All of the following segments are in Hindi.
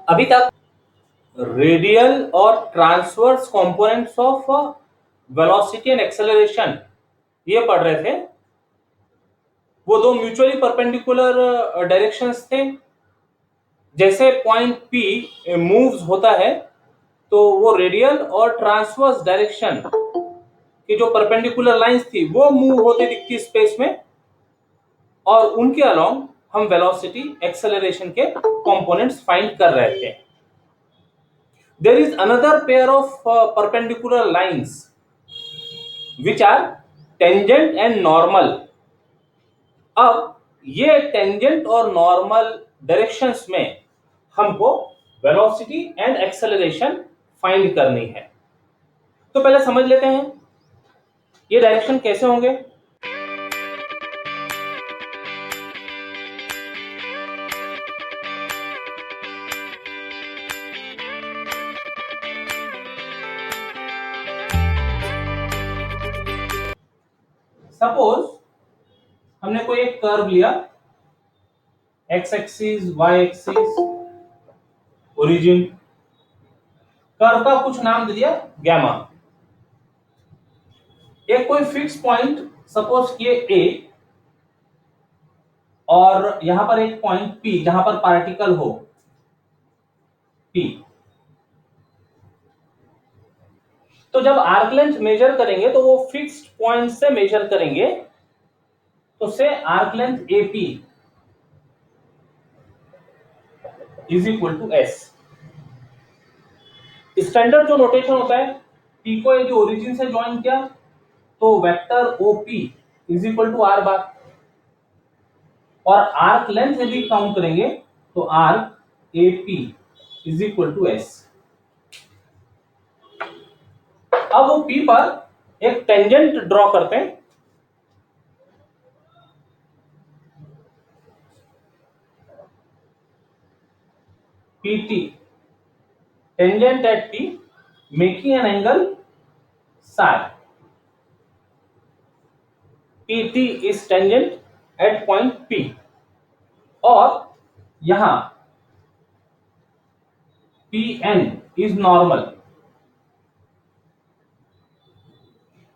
अभी तक रेडियल और transverse components of velocity and acceleration ये पढ़ रहे थे। वो दो म्यूचुअली परपेंडिकुलर डायरेक्शंस थे। जैसे पॉइंट पी मूव्स होता है तो वो रेडियल और ट्रांसवर्स डायरेक्शन की जो परपेंडिकुलर लाइंस थी वो मूव होती दिखती स्पेस में, और उनके अलोंग हम वेलोसिटी एक्सेलरेशन के कंपोनेंट्स फाइंड कर रहे थे। There is another pair of perpendicular lines which are tangent and normal. अब ये टेंजेंट और नॉर्मल डायरेक्शंस में हमको वेलोसिटी एंड एक्सेलरेशन फाइंड करनी है। तो पहले समझ लेते हैं ये डायरेक्शन कैसे होंगे। सपोज हमने कोई एक कर्व लिया, X axis, Y axis, origin, curve का कुछ नाम दे दिया गैमा। एक कोई फिक्स पॉइंट सपोज किए ए, और यहां पर एक पॉइंट पी जहां पर पार्टिकल हो पी। तो जब आर्क लेंथ मेजर करेंगे तो वो फिक्स्ड पॉइंट से मेजर करेंगे, तो से arc length AP is equal to S. Standard जो नोटेशन होता है, पी को यदि ओरिजिन से ज्वाइन किया तो vector OP is equal to R bar, और आर्क लेंथ यदि काउंट करेंगे तो arc AP is equal to S. अब वो पी पर एक टेंजेंट ड्रॉ करते हैं। PT tangent at P making an angle psi. PT is tangent at point P, और यहां PN इज नॉर्मल।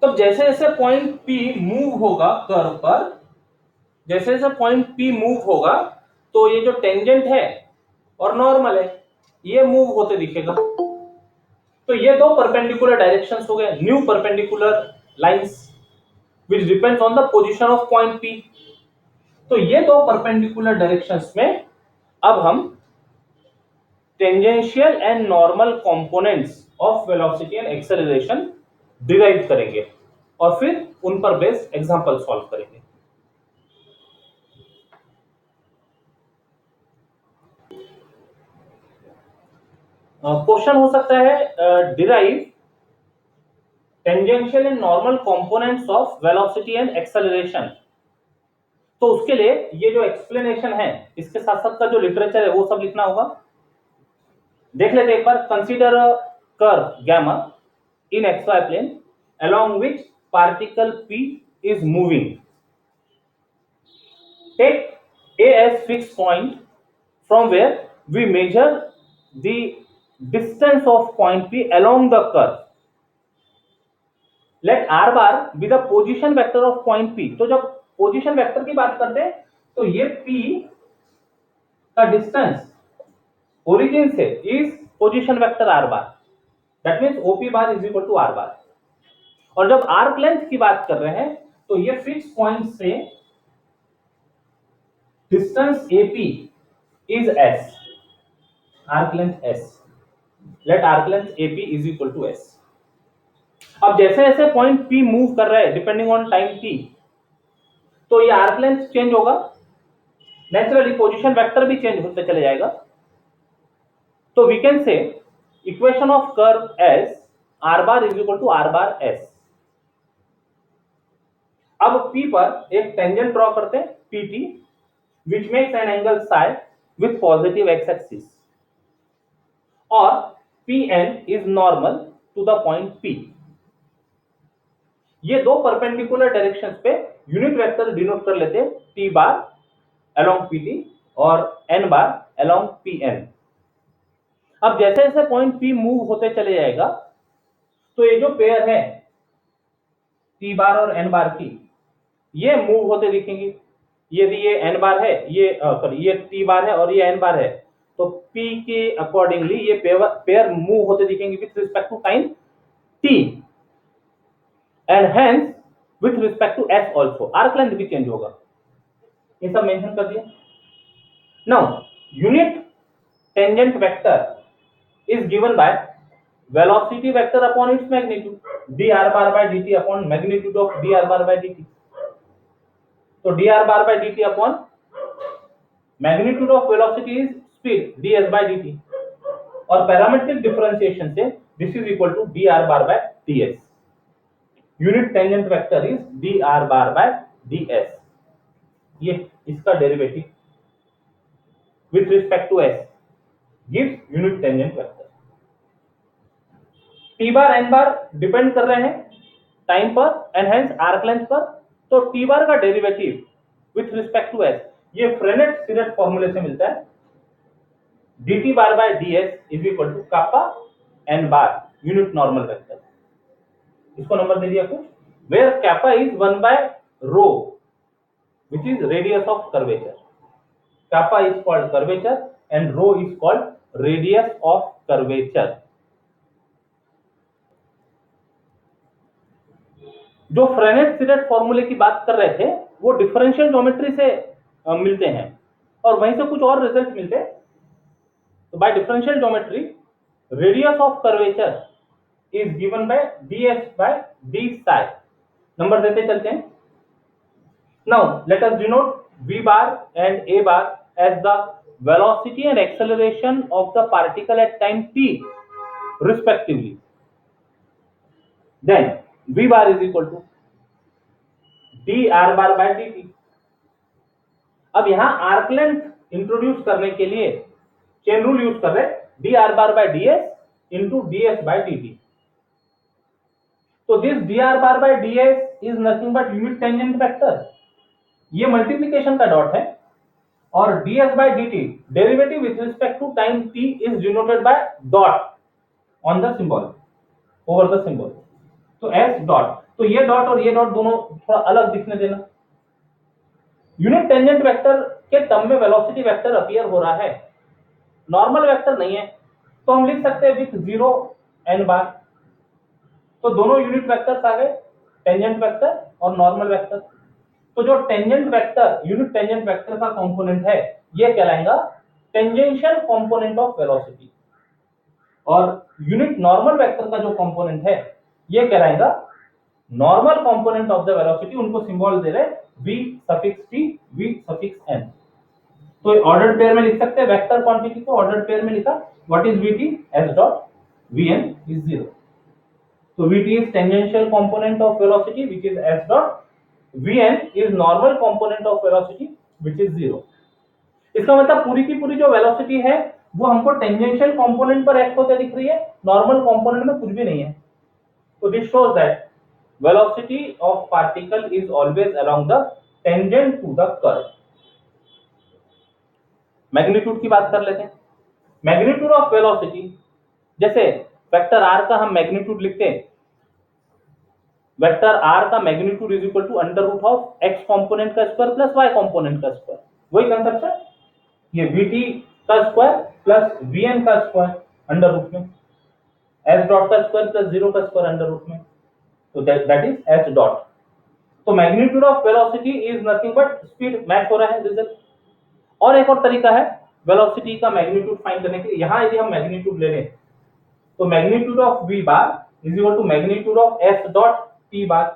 तो जैसे जैसे पॉइंट P मूव होगा कर्व पर, जैसे जैसे पॉइंट P मूव होगा तो ये जो टेंजेंट है और नॉर्मल है ये मूव होते दिखेगा। तो ये दो परपेंडिकुलर डायरेक्शंस हो गए, new perpendicular lines which depends on the position of point P। तो ये दो परपेंडिकुलर डायरेक्शंस में अब हम tangential and normal components of velocity and acceleration derive करेंगे, और फिर उन पर बेस्ड एग्जांपल सॉल्व करेंगे। क्वेश्चन हो सकता है derive tangential and normal components of velocity and acceleration. तो उसके लिए ये जो एक्सप्लेनेशन है इसके साथ साथ का जो लिटरेचर है वो सब लिखना होगा। देख लेते एक बार। कंसीडर अ कर्व गैमा इन xy plane along which particle p is moving. Take A as fixed point from where we measure the distance of point P along the curve. Let r bar be the position vector of point P. तो जब पोजीशन वेक्टर की बात करते हैं तो ये P का डिस्टेंस ओरिजिन से is position vector r bar, that means OP bar is equal to r bar. और जब आर्क लेंथ की बात कर रहे हैं तो ये फिक्स पॉइंट से distance AP is s, arc length s। Let arc length AP is equal to s। अब जैसे जैसे पॉइंट P मूव कर रहा है डिपेंडिंग ऑन टाइम t, तो ये आर्क लेंथ चेंज होगा, नेचुरली पोजीशन वेक्टर भी चेंज होते चले जाएगा। तो we can say equation of curve s r bar is equal to r bar s। अब P पर एक टेंजेंट ड्रॉ करते हैं PT which makes an angle psi with positive x axis, और PN is normal to the point P। ये दो परपेंडिकुलर डायरेक्शंस पे यूनिट वेक्टर डिनोट कर लेते हैं T बार along PT और N बार along PN। अब जैसे जैसे पॉइंट P मूव होते चले जाएगा तो ये जो पेयर है T बार और N बार की, ये मूव होते दिखेंगे। यदि ये N बार है, ये सॉरी ये T बार है और ये N बार है, तो P के अकॉर्डिंगली ये पेयर मूव होते दिखेंगे with respect to time T and hence with respect to S also, arc length भी चेंज होगा। ये सब मेंशन कर दिया। Now unit tangent vector is given by velocity vector upon its magnitude, dr bar by dt upon magnitude of dr bar by dt। तो dr bar by dt upon magnitude of velocity is speed ds by dt, और पैरामीट्रिक डिफरेंशिएशन से this is equal to dr bar by ds। Unit tangent vector is dr bar by ds, ये इसका derivative with respect to s gives unit tangent vector. T bar N bar depend कर रहे हैं टाइम पर एंड हेंस आर्क लेंथ पर, तो T बार का derivative with respect to S ये फ्रेनेट सीरेट फॉर्मूले से मिलता है, dt bar by ds is equal to kappa N bar unit normal vector. इसको नंबर दे दिया कुछ, where kappa is 1 by rho which is radius of curvature। kappa is called curvature and rho is called radius of curvature। जो फ्रेनेट सीरेट फॉर्मूले की बात कर रहे थे वो डिफरेंशियल ज्योमेट्री से मिलते हैं और वहीं से कुछ और रिजल्ट मिलते हैं। तो by differential geometry radius of curvature is given by ds by d psi। Number देते चलते हैं। Now let us denote v bar and a bar as the velocity and acceleration of the particle at time t respectively। then v bar is equal to dr bar by dt। अब यहां आर्क लेंथ इंट्रोड्यूस करने के लिए चेन रूल यूज कर रहे हैं, dr bar by ds into ds by dt। तो this dr bar by ds is nothing but unit tangent vector, ये मल्टीप्लिकेशन का डॉट है, और ds by dt derivative with respect to time t is denoted by dot on the symbol over the symbol. तो s डॉट, तो ये डॉट और ये डॉट दोनों थोड़ा अलग दिखने देना। यूनिट टेंजेंट वेक्टर के टर्म में वेलोसिटी वेक्टर अपीयर हो रहा है, नॉर्मल वेक्टर नहीं है, तो हम लिख सकते हैं विथ 0 n बार। तो दोनों यूनिट वेक्टर्स आ गए, टेंजेंट वेक्टर और नॉर्मल वेक्टर। तो जो tangent vector unit tangent vector का कंपोनेंट है ये कहलाएगा टेंजेंशियल कंपोनेंट ऑफ वेलोसिटी, और यूनिट नॉर्मल वेक्टर का जो कंपोनेंट है ये कहलाएगा normal component of the velocity. उनको सिंबल दे रहे v suffix t v suffix n। तो ऑर्डर्ड पेयर में लिख सकते हैं, वेक्टर क्वांटिटी को ऑर्डर्ड पेयर में लिखा, what is vt s dot vn is 0। तो vt is tangential component of velocity which is s dot, vn is normal component of velocity which is 0। इसका मतलब पूरी की पूरी जो वेलोसिटी है वो हमको टेंजेंशियल कंपोनेंट पर एक्ट होते दिख रही है, नॉर्मल कंपोनेंट में कुछ भी नहीं है। तो this shows that velocity of particle is always along the tangent to the curve। Magnitude की बात कर लेते हैं। मैग्नीट्यूड ऑफ वेलोसिटी, जैसे वेक्टर r का हम मैग्नीट्यूड लिखते हैं, वेक्टर r का magnitude is equal to under root of x component का स्क्वायर प्लस y कंपोनेंट का स्क्वायर। वही कंसेप्ट, ये vt का स्क्वायर प्लस vn का स्क्वायर अंडर रूट में, s डॉट का स्क्वायर प्लस 0 का स्क्वायर अंडर रूट में, तो दैट इज s डॉट। तो magnitude of velocity is nothing but speed, match हो रहा है रिजल्ट। और एक और तरीका है वेलोसिटी का मैग्नीट्यूड फाइंड करने के लिए, यहां यदि हम मैग्नीट्यूड ले लें तो magnitude of v bar is equal to magnitude of s dot t bar.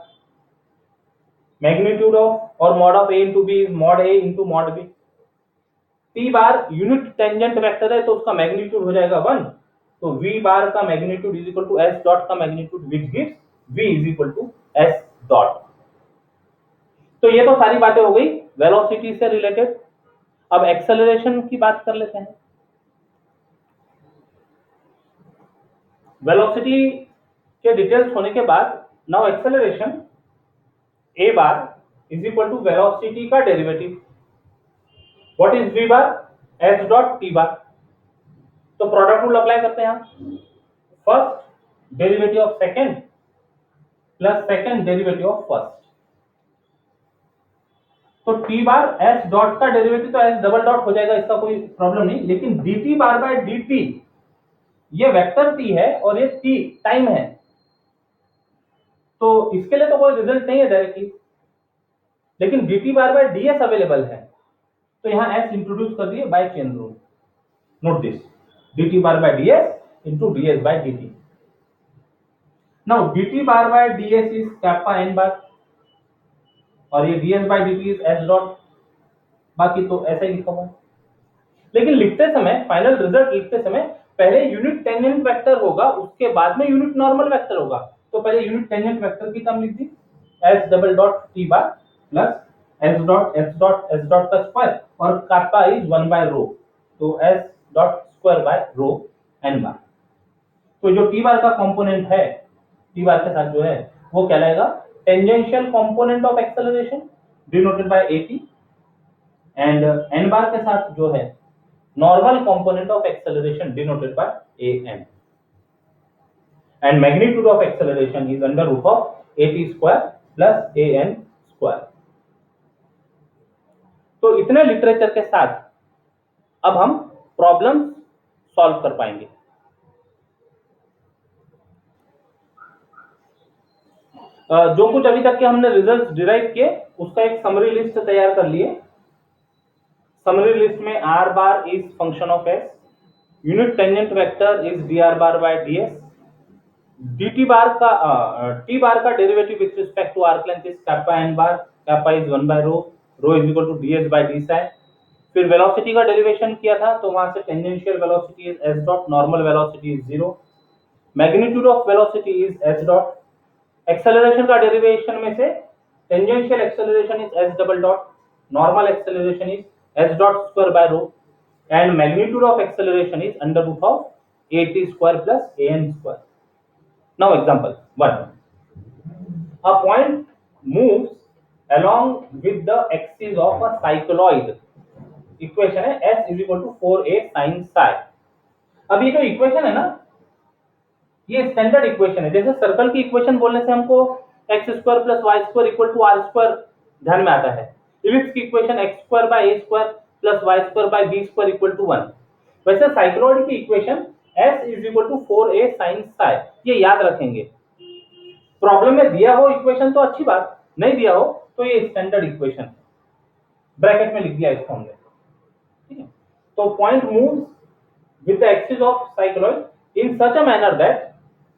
Magnitude of और mod of a into b is mod a into mod b। t bar unit tangent vector है तो उसका मैग्नीट्यूड हो जाएगा 1, तो v बार का magnitude is equal to s dot का magnitude which gives v is equal to s dot. तो ये तो सारी बातें हो गई वेलोसिटी से रिलेटेड। अब एक्सेलरेशन की बात कर लेते हैं। वेलोसिटी के डिटेल्स होने के बाद now acceleration a bar is equal to velocity का derivative, what is v bar s dot t bar. तो तो प्रोडक्ट रूल अप्लाई करते हैं यहाँ, first derivative of second plus second derivative of first. तो टी बार एस डॉट का डेरिवेटिव तो एस डबल डॉट हो जाएगा, इसका कोई प्रॉब्लम नहीं, लेकिन D T bar by D T, ये वेक्टर टी है और ये टी टाइम है, तो इसके लिए तो कोई रिजल्ट नहीं है डायरेक्टली, लेकिन D T bar by D S available है, तो यहां एस इंट्रोड्यूस कर दिए by chain rule. Note this, D T bar by D S into D S by D T. Now D T bar by D S is kappa N bar और ये D S by D T is S dot, बाकी तो ऐसे ही लिखा हुआ है। लेकिन लिखते समय, फाइनल रिजल्ट लिखते समय पहले यूनिट टेंजेंट वेक्टर होगा, उसके बाद में यूनिट नॉर्मल वेक्टर होगा, तो पहले यूनिट टेंजेंट वेक्टर की टर्म लिख दी, S double dot T bar plus S dot का स्क्वायर और कापा इज 1 बाय रो, तो S dot square by rho N bar. तो जो टी बार का कंपोनेंट है, टी बार के साथ जो है वो कहलाएगा tangential component of acceleration denoted by AT, and N bar के साथ जो है normal component of acceleration denoted by an, and magnitude of acceleration is under root of at square plus an square। तो इतने लिटरेचर के साथ अब हम प्रॉब्लम सॉल्व कर पाएंगे। जो कुछ अभी तक के हमने रिजल्ट्स डिराइव किए उसका एक समरी लिस्ट तैयार कर लिए। समरी लिस्ट में r bar is function of s, unit tangent vector is dr bar by ds, dt bar का t बार का derivative with respect to arc length is kappa n bar, kappa is 1 by rho, rho is equal to ds by d psi। फिर वेलोसिटी का डेरिवेशन किया था तो वहां से tangential velocity is s dot, normal velocity is 0, magnitude of velocity is s dot, acceleration का डेरिवेशन में से tangential acceleration is s double dot, normal acceleration is s dot square by rho, and magnitude of acceleration is under root of at square plus an square। Now example 1, a point moves along with the axis of a cycloid, equation है s is equal to 4a sin psi। अब ये जो इक्वेशन है ना, ये स्टैंडर्ड इक्वेशन है, जैसे सर्कल की इक्वेशन बोलने से हमको x square plus y square equal to r square ध्यान में आता है, इलिप्स की equation x square by a square plus y square by b square equal to 1। वैसे साइक्लॉइड की equation s is equal to 4a sin psi, ये याद रखेंगे। प्रॉब्लम में दिया हो इक्वेशन तो अच्छी बात, नहीं दिया हो तो ये स्टैंडर्ड इक्वेशन ब्रैकेट में लिख दिया इसको हमने, ठीक है। तो point moves with the axis of cycloid in such a manner that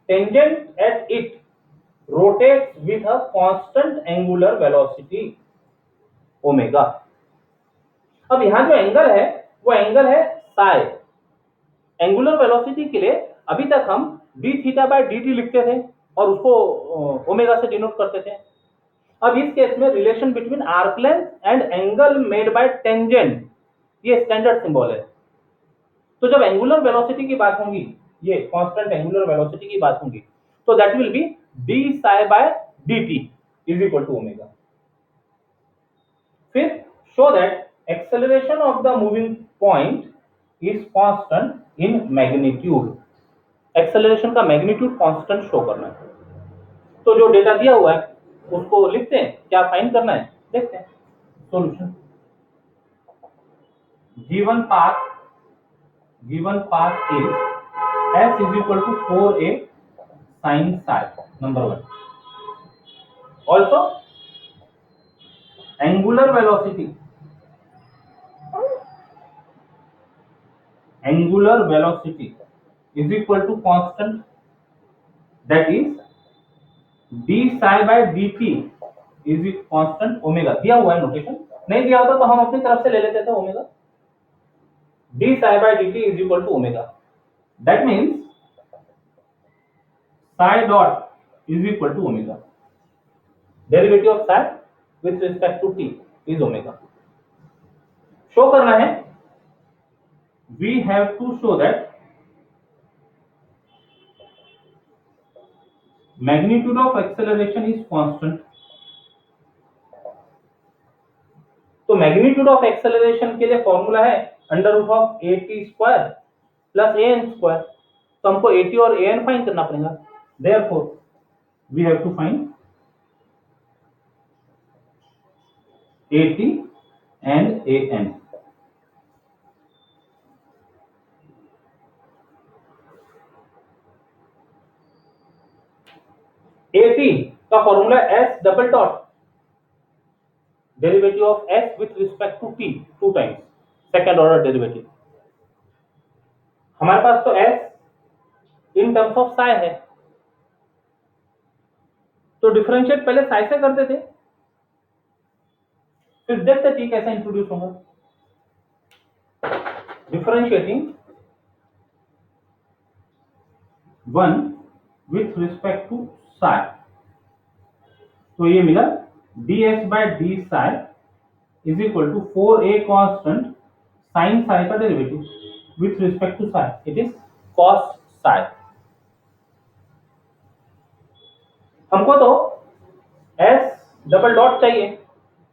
tangent at it rotates with a constant angular velocity omega. अब यहां जो एंगल है वो एंगल है साई। एंगुलर वेलोसिटी के लिए अभी तक हम d थीटा बाय dt लिखते थे और उसको ओमेगा से डिनोट करते थे। अब इस केस में relation between arc length and angle made by tangent, ये स्टैंडर्ड सिंबल है। तो जब एंगुलर वेलोसिटी की बात होगी, ये कांस्टेंट एंगुलर वेलोसिटी की बात होगी, तो that will be d psi by dt is equal to omega. फिर show that acceleration of the moving point is constant in magnitude, acceleration का मैग्नीट्यूड कांस्टेंट शो करना है। तो जो डेटा दिया हुआ है उसको लिखते हैं, क्या फाइंड करना है देखते हैं। Solution, given path is s is equal to 4a sin psi, number 1। also angular velocity is equal to constant, that is d psi by dt is constant omega. दिया हुआ है नोटेशन, नहीं दिया होता तो हम अपनी तरफ से ले लेते थे omega. d psi by dt is equal to omega, that means psi dot is equal to omega, derivative of psi with respect to t is omega. Show करना है, we have to show that magnitude of acceleration is constant। तो मैग्नीट्यूड ऑफ एक्सेलरेशन के लिए फॉर्मूला है under root of at square plus a n square. तो हमको ए टी और ए एन फाइंड करना पड़ेगा। Therefore we have to find a t and a n. A t का formula s double dot derivative of s with respect to t, 2 times second order derivative. हमारे पास तो s in terms of psi है, तो डिफरेंशिएट पहले साइ से करते थे, फिर देखते टी कैसे इंट्रोड्यूस होगा। Differentiating one with respect to psi, तो ये मिला ds by d psi is equal to 4a constant sin psi का derivative with respect to psi, it is cos psi। हमको तो s डबल डॉट चाहिए,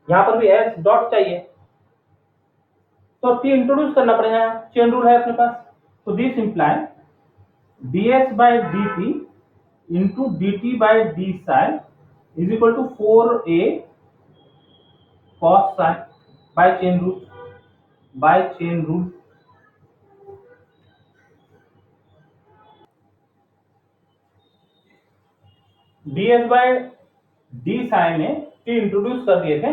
यहां पर भी s डॉट चाहिए, तो t इंट्रोड्यूस करना पड़ेगा, चेन रूल है अपने पास। तो this imply ds by dt into dt by d psi is equal to 4a cos psi by chain rule, by chain rule। ds by d psi में t इंट्रोड्यूस कर दिए थे,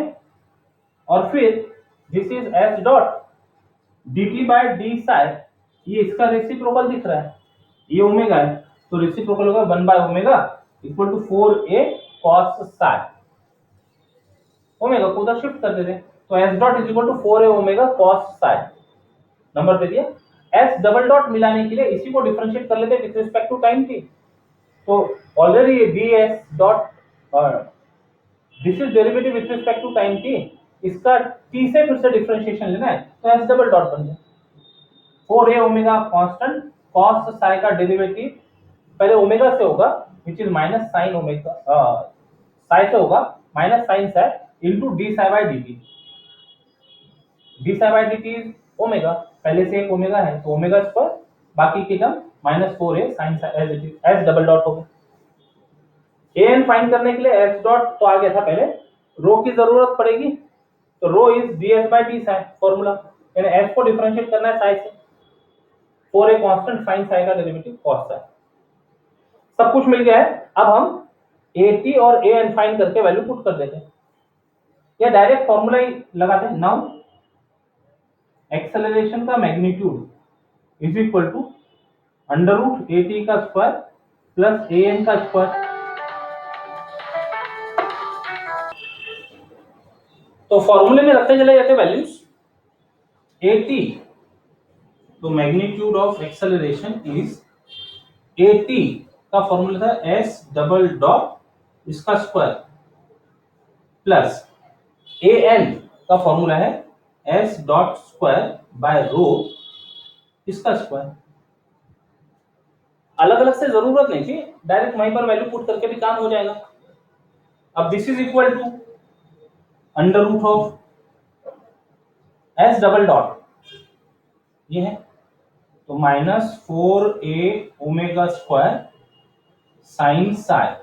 और फिर this is s dot dt by d psi, ये इसका रेसिप्रोकल दिख रहा है, ये ओमेगा है, तो रेसिप्रोकल होगा 1 by omega equal to 4a cos psi। Omega को उधर शिफ्ट कर देते, तो s dot is equal to 4a omega cos psi number दे दिया। s डबल डॉट मिलाने के लिए इसी को डिफरेंशिएट कर लेते with respect to time t, तो ऑलरेडी ये ds dot this is derivative with respect to time t, इसका t से फिर से डिफरेंशिएशन लेना है, तो s डबल डॉट बन गया 4a omega constant cos psi का डेरिवेटिव पहले ओमेगा से होगा which is minus sin omega, psi से होगा minus sin psi into d psi by dt। d psi by dt is omega, पहले से एक ओमेगा है तो ओमेगा स्क्वायर, बाकी की term minus 4a sin psi as it is, s double dot हो गया। an फाइंड करने के लिए s डॉट तो आ गया था, पहले रो की जरूरत पड़ेगी, तो rho is ds by d psi formula, यानी s को डिफरेंशिएट करना है psi से, 4a कांस्टेंट sin psi का डेरिवेटिव cos psi। सब कुछ मिल गया है, अब हम at और an फाइंड करके वैल्यू पुट कर देते हैं, या डायरेक्ट फार्मूला ही लगाते हैं। नाउ एक्सेलरेशन का magnitude is equal to under root at का स्क्वायर प्लस an का स्क्वायर। तो फॉर्मूले में रखते चले जाते वैल्यूज। at, तो magnitude of acceleration is at का फॉर्मूला था s डबल डॉट इसका स्क्वायर प्लस an का फॉर्मूला है s dot square by rho इसका स्क्वायर। अलग अलग से जरूरत नहीं थी, डायरेक्ट वहीं पर वैल्यू पुट करके भी काम हो जाएगा। अब this is equal to under root of s double dot, ये है तो minus 4a omega square sine psi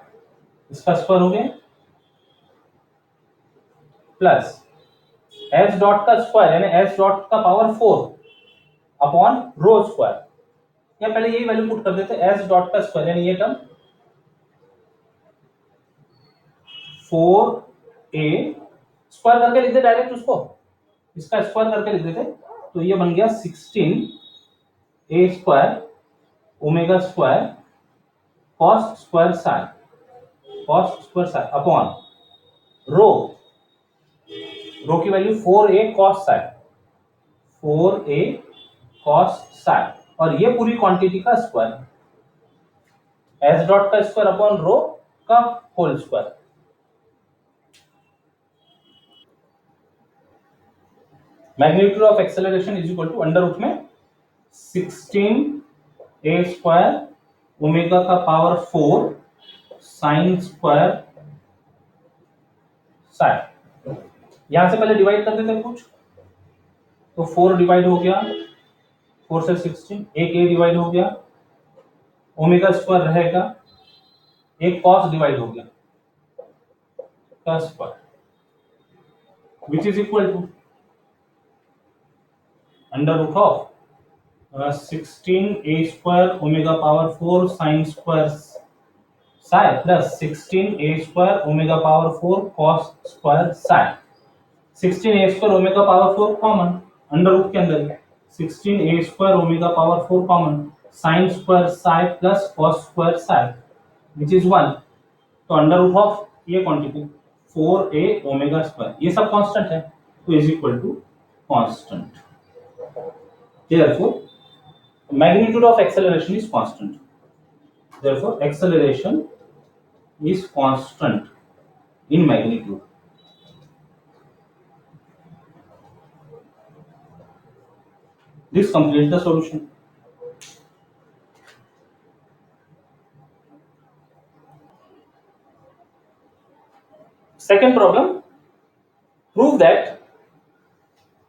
इसका स्क्वायर हो गया प्लस s डॉट का स्क्वायर यानी s डॉट का पावर 4 अपॉन रो स्क्वायर, या पहले यही वैल्यू पुट कर देते s डॉट का स्क्वायर यानी ये टर्म 4a स्क्वायर करके लिख दे डायरेक्ट उसको, इसका स्क्वायर करके लिख देते, तो ये बन गया 16a square omega square cos square psi, cos square psi upon rho, rho की value 4a cos psi, 4a cos psi, और ये पूरी क्वांटिटी का स्क्वायर, s डॉट का स्क्वायर अपॉन रो का whole square. Magnitude of acceleration is equal to under root में 16a स्क्वायर ओमेगा का पावर 4 साइन स्क्वायर साइ। यहां से पहले डिवाइड कर देते हैं कुछ, तो 4 डिवाइड हो गया 4 से 16, एक a डिवाइड हो गया, ओमेगा स्क्वायर रहेगा, एक cos डिवाइड हो गया, cos square, which is equal to under root of 16 a square omega power 4 sine square psi plus 16 a square omega power 4 cos square psi. 16 a square omega power 4 common under root के अंदर, 16 a square omega power 4 common, sine square psi plus cos square psi which is 1। तो अंडर रूट ऑफ ये क्वांटिटी 4a ओमेगा स्क्वायर, ये सब कांस्टेंट है, तो is equal to constant. Therefore, magnitude of acceleration is constant. Therefore, acceleration is constant in magnitude. This completes the solution. Second problem, prove that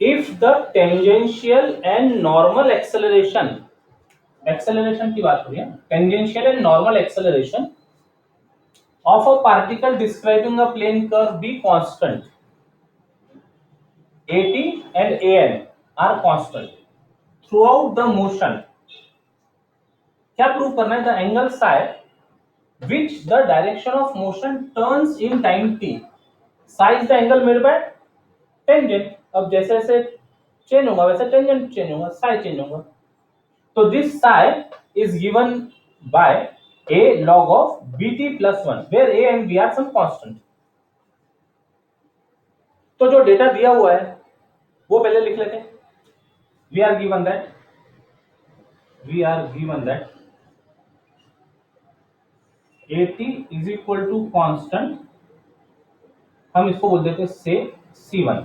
if the tangential and normal acceleration की बात हो रही है, tangential and normal acceleration of a particle describing a plane curve be constant, at and an are constant throughout the motion। क्या प्रूव करना है? the angle psi which the direction of motion turns in time t, psi is the angle made by tangent। अब जैसे जैसे चेंज होगा वैसे टेंजेंट चेंज होगा, psi चेंज होगा। तो this psi is given by a log of bt plus 1 where a and b are some constant। तो जो डेटा दिया हुआ है वो पहले लिख लेते हैं। we are given that at is equal to constant, हम इसको बोल देते हैं से c1,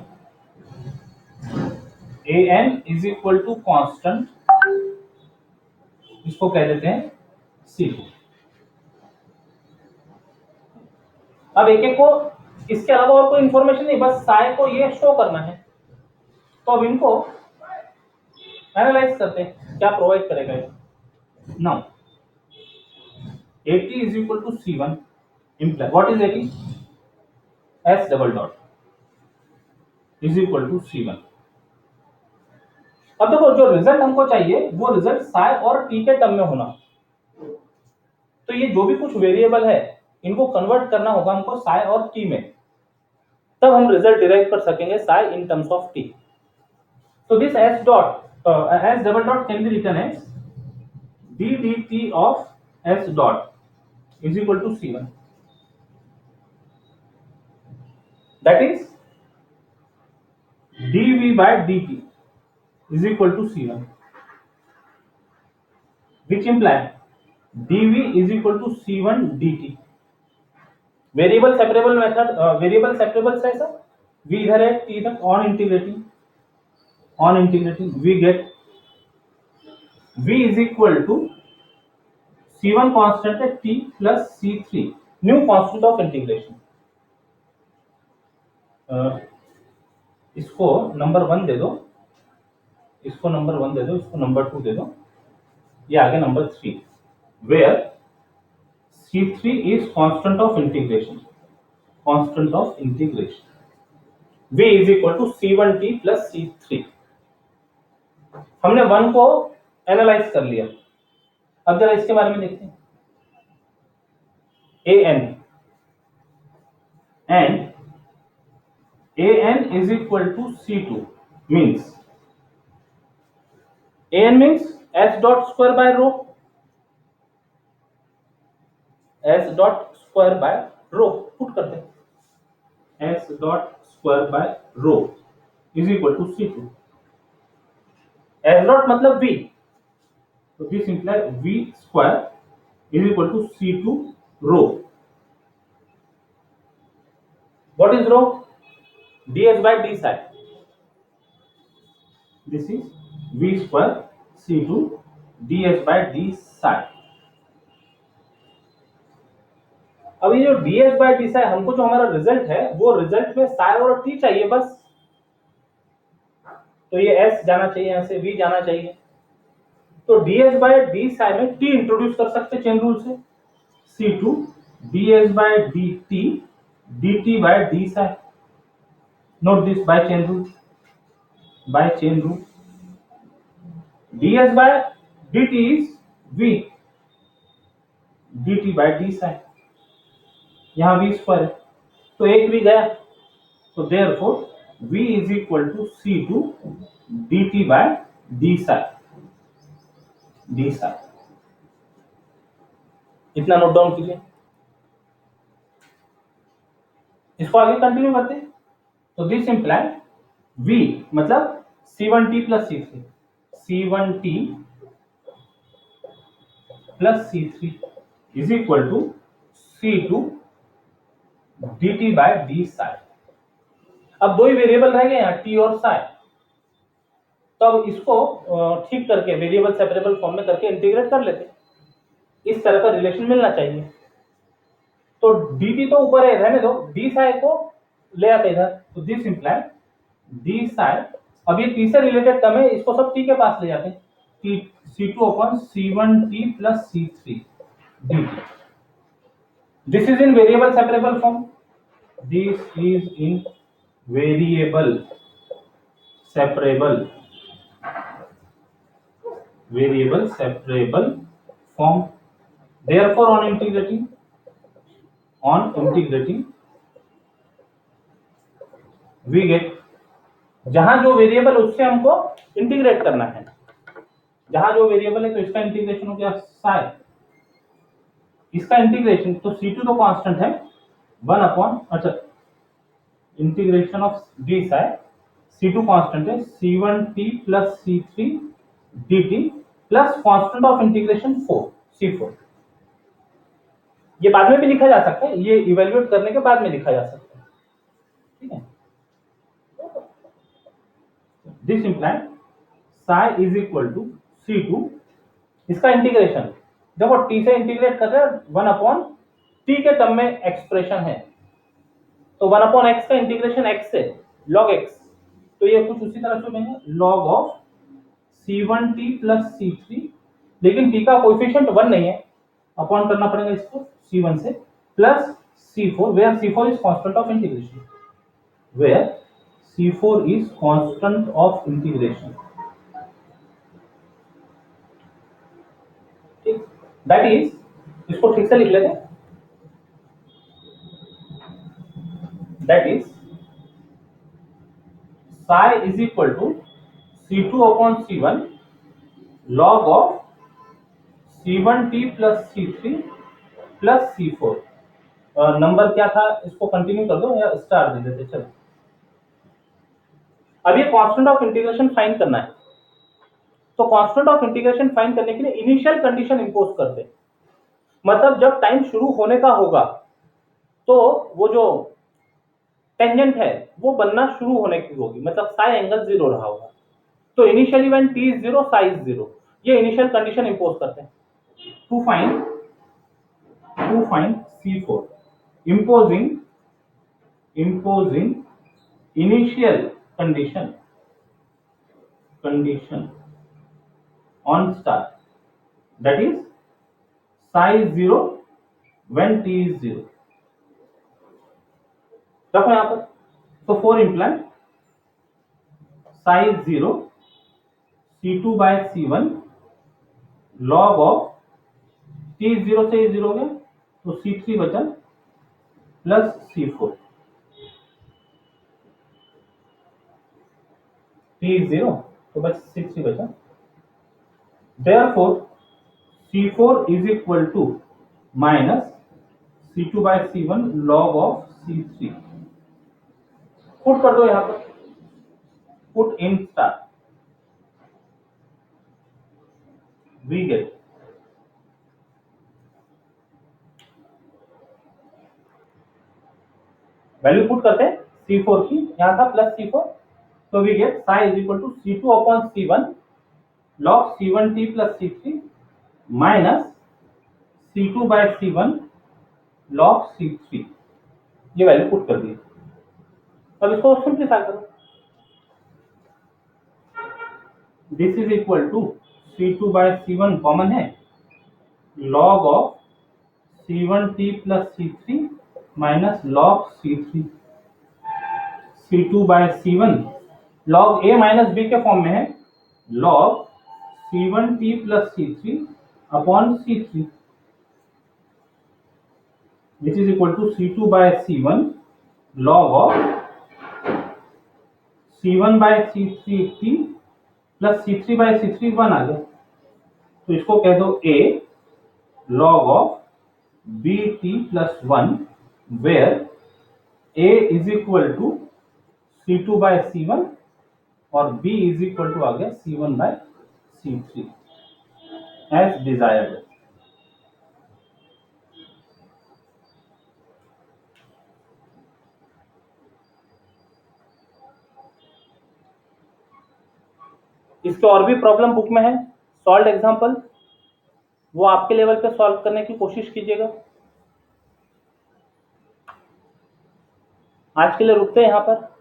an is equal to constant, इसको कह देते हैं c2। अब एक एक को, इसके अलावा और कोई इंफॉर्मेशन नहीं, बस साइ को ये शो करना है। तो अब इनको एनालाइज करते हैं, क्या प्रोवाइड करेगा ये। Now at is equal to c1 imply what is at, s double dot is equal to c1। अब देखो जो रिजल्ट हमको चाहिए वो रिजल्ट साइ और टी के टर्म में होना, तो ये जो भी कुछ वेरिएबल है इनको कन्वर्ट करना होगा हमको साइ और टी में, तब हम रिजल्ट डिराइव कर सकेंगे psi in terms of t. So this s double dot can be written as d dt of s dot is equal to c1, that is dv by dt is equal to c1, which imply dv is equal to c1 dt। Variable separable method, variable separable से ऐसा v इधर है t इधर, on integrating we get v is equal to c1 constant है t plus c3 new constant of integration. इसको नंबर 1 दे दो, इसको नंबर 1 दे दो, इसको नंबर 2 दे दो, ये आगे number 3 where c3 is constant of integration v is equal to c1t plus c3। हमने 1 को एनालाइज कर लिया, अब जरा इसके बारे में देखते हैं। an is equal to c2 means an means s dot square by rho, s dot square by rho put करते हैं, s dot square by rho is equal to c2। s dot मतलब v, तो this implies v square is equal to c2 rho। what is rho? ds by d psi, this is v square c2 ds by d psi। अब ये जो ds by d psi, हमको जो हमारा रिजल्ट है वो रिजल्ट में psi और t चाहिए बस, तो ये s जाना चाहिए, यहाँ से v जाना चाहिए, तो ds बाय डी साई में t इंट्रोड्यूस कर सकते चेन रूल से, C2 ds by dt dt by d psi, note this by chain rule, by chain rule ds by dt is v dt by d psi, यहां v स्क्वायर है तो एक v गया, तो therefore v is equal to C2 dt by d psi, d psi, इतना नोट डाउन कीजिए। इसको आगे कंटिन्यू करते हैं, तो दिस इंप्लाई v मतलब C1t plus C3, C1t plus C3 is equal to C2 dt by d psi। अब दो ही वेरिएबल रह गए यहाँ t और psi, तो अब इसको ठीक करके वेरिएबल सेपरेबल फॉर्म में करके इंटीग्रेट कर लेते, इस तरह का रिलेशन मिलना चाहिए। तो dt तो ऊपर है, रहने दो, d psi को ले आते इधर, तो दिस इंप्लाई d psi, अब ये t से रिलेटेड टर्म है, इसको सब t के पास ले जाते हैं, C2 upon C1t plus C3 dt, this is in variable separable form, this is in variable separable form, therefore on integrating we get, जहां जो वेरिएबल उससे हमको इंटीग्रेट करना है, जहां जो वेरिएबल है तो इसका इंटीग्रेशन हो गया psi, इसका इंटीग्रेशन, तो C2 तो कांस्टेंट है 1 अपॉन, अच्छा integration of d psi, C2 constant है C1t plus C3 dt plus constant of integration 4 C4, ये बाद में भी लिखा जा सकता है, ये इवैल्यूएट करने के बाद में लिखा जा सकता है, ठीक है। This imply psi is equal to C2, इसका इंटीग्रेशन, देखो t से इंटीग्रेट कर रहे हैं 1 अपॉन t के टर्म में एक्सप्रेशन है, तो 1 अपॉन x का इंटीग्रेशन x से log x, तो ये कुछ उसी तरह से बनेगा log of C1t plus C3, लेकिन t का कोएफिशिएंट 1 नहीं है, अपॉन करना पड़ेगा इसको C1 से, plus C4 where C4 is constant of integration, where C4 is constant of integration, ठीक, दैट इज, इसको ठीक से लिख लेते हैं, that is psi is equal to C2 upon C1 log of C1t plus C3 plus C4, number क्या था, इसको कंटिन्यू कर दो या स्टार दे देते, चलो। अब ये कांस्टेंट ऑफ इंटीग्रेशन फाइंड करना है, तो कांस्टेंट ऑफ इंटीग्रेशन फाइंड करने के लिए इनिशियल कंडीशन इंपोज करते, मतलब जब टाइम शुरू होने का होगा तो वो जो टेंजेंट है वो बनना शुरू होने की होगी, मतलब साई एंगल 0 रहा होगा, तो initially when t is 0 psi is 0, ये इनिशियल कंडीशन इंपोज करते हैं to find C4, imposing initial condition on star, that is psi is 0 when t is 0, रखो यहां पर, तो 4 imply psi is 0 C2 by C1 log of t 0 से 0 हो गया, तो C3 बचा प्लस C4, t 0 तो बस C3 बचा, therefore C4 is equal to minus C2 by C1 log of C3, put कर दो यहां पर, put in star, we get value put करते हैं C4 की, यहां था प्लस C4, तो we get psi is equal to C2 upon C1 log C1t plus C3 minus C2 by C1 log C3, ये वैल्यू पुट कर दी। अब इसको सिंप्लीफाई करो, this is equal to C2 by C1 common है, log of C1t plus C3 minus log C3, C2 by C1 log a minus b के फॉर्म में है, log C1t plus C3 upon C3 which is equal to C2 by C1 log of C1 by C3t plus C3 by C3 1 आ गया, तो इसको कह दो a log of bt plus 1 where a is equal to C2 by C1 और b is equal to आ गया C1 by C3 as desired। इसके और भी प्रॉब्लम बुक में है, सॉल्व एग्जांपल, वो आपके लेवल पे सॉल्व करने की कोशिश कीजिएगा। आज के लिए रुकते हैं यहाँ पर।